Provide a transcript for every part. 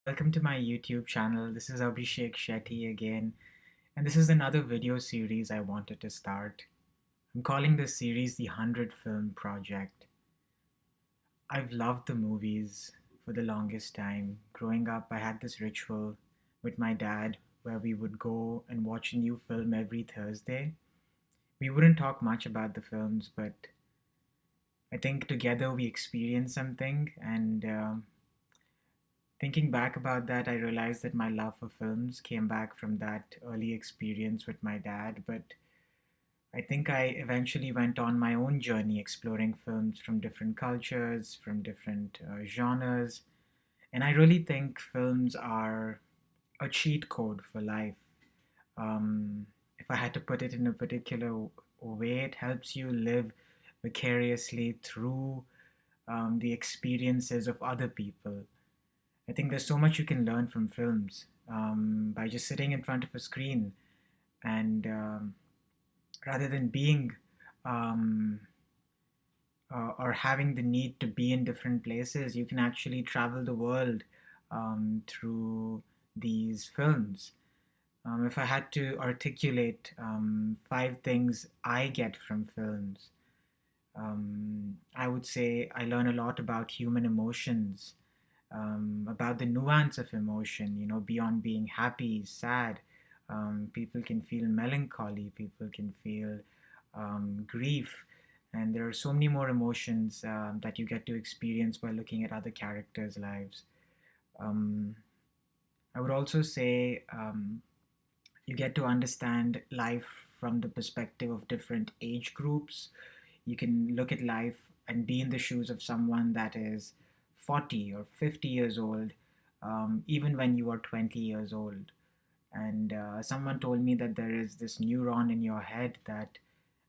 Welcome to my YouTube channel. This is Abhishek Shetty again, and this is another video series I wanted to start. I'm calling this series the 100 Film Project. I've loved the movies for the longest time. Growing up, I had this ritual with my dad where we would go and watch a new film every Thursday. We wouldn't talk much about the films, but I think together we experienced something, and thinking back about that, I realized that my love for films came back from that early experience with my dad. But I think I eventually went on my own journey exploring films from different cultures, from different genres. And I really think films are a cheat code for life. If I had to put it in a particular way, it helps you live vicariously through the experiences of other people. I think there's so much you can learn from films by just sitting in front of a screen and rather than being um, or having the need to be in different places, you can actually travel the world through these films. If I had to articulate 5 things I get from films, I would say I learn a lot about human emotions, about the nuance of emotion, beyond being happy, sad. People can feel melancholy, people can feel grief, and there are so many more emotions that you get to experience by looking at other characters' lives. Um, I would also say you get to understand life from the perspective of different age groups. You can look at life and be in the shoes of someone that is 40 or 50 years old, even when you are 20 years old. And someone told me that there is this neuron in your head that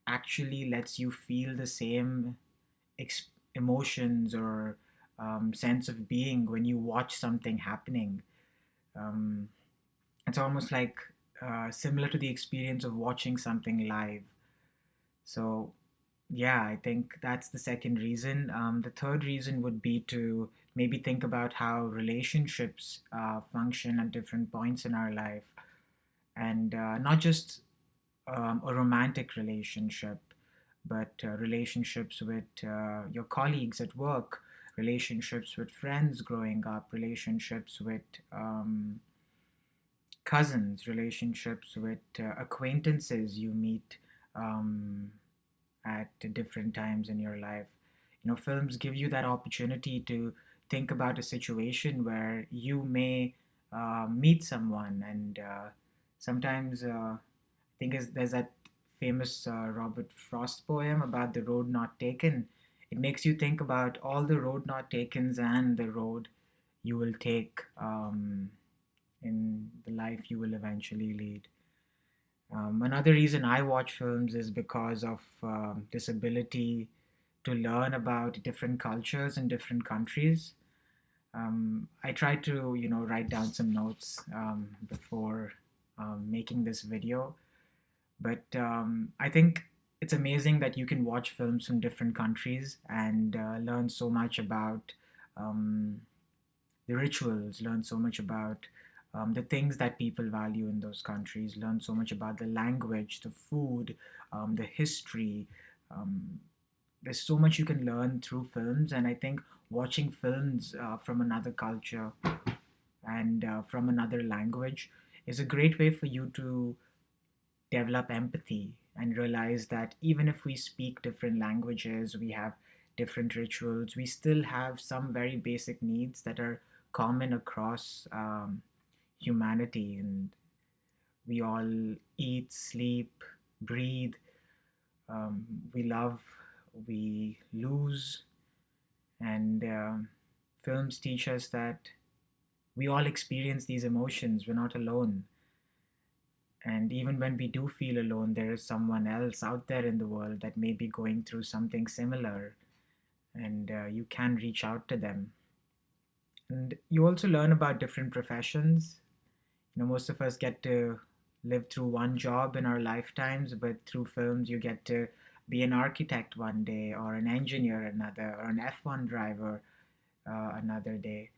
actually lets you feel the same emotions or sense of being when you watch something happening. Um, it's almost like similar to the experience of watching something live. So, yeah, I think that's the second reason. The third reason would be to maybe think about how relationships function at different points in our life, and not just a romantic relationship, but relationships with your colleagues at work, relationships with friends growing up, relationships with cousins, relationships with acquaintances you meet um, at different times in your life. Films give you that opportunity to think about a situation where you may meet someone, and sometimes I think there's that famous Robert Frost poem about the road not taken. It makes you think about all the road not takens and the road you will take in the life you will eventually lead. Another reason I watch films is because of this ability to learn about different cultures in different countries. I tried to, write down some notes before making this video, but I think it's amazing that you can watch films from different countries and learn so much about um, the rituals, learn so much about the things that people value in those countries, learn so much about the language, the food, the history. Um, there's so much you can learn through films, and I think watching films from another culture and from another language is a great way for you to develop empathy and realize that even if we speak different languages, we have different rituals, we still have some very basic needs that are common across humanity. And we all eat, sleep, breathe, we love, we lose. And films teach us that we all experience these emotions, we're not alone. And even when we do feel alone, there is someone else out there in the world that may be going through something similar, and you can reach out to them. And you also learn about different professions. Most of us get to live through one job in our lifetimes, but through films, you get to be an architect one day, or an engineer another, or an F1 driver another day.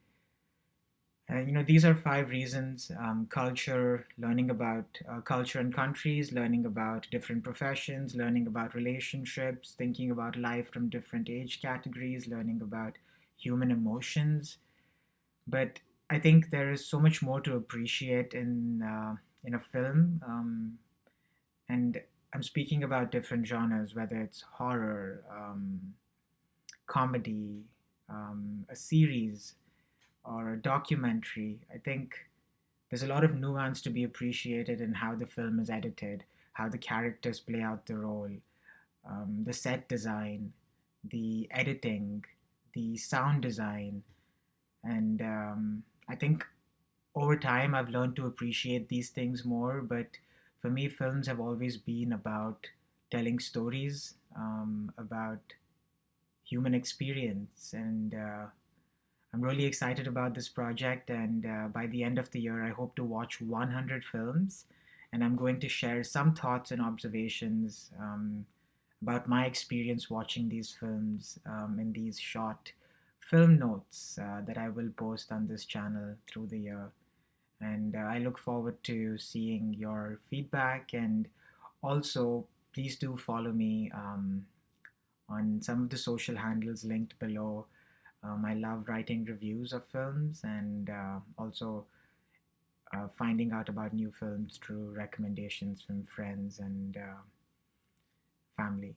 These are five reasons: culture, learning about culture and countries, learning about different professions, learning about relationships, thinking about life from different age categories, learning about human emotions. But I think there is so much more to appreciate in a film, and I'm speaking about different genres, whether it's horror, comedy, a series, or a documentary. I think there's a lot of nuance to be appreciated in how the film is edited, how the characters play out the role, the set design, the editing, the sound design. And I think over time I've learned to appreciate these things more. But for me, films have always been about telling stories, about human experience. And I'm really excited about this project. And by the end of the year, I hope to watch 100 films. And I'm going to share some thoughts and observations about my experience watching these films in these short film notes that I will post on this channel through the year. And I look forward to seeing your feedback. And also, please do follow me on some of the social handles linked below. I love writing reviews of films and also finding out about new films through recommendations from friends and family.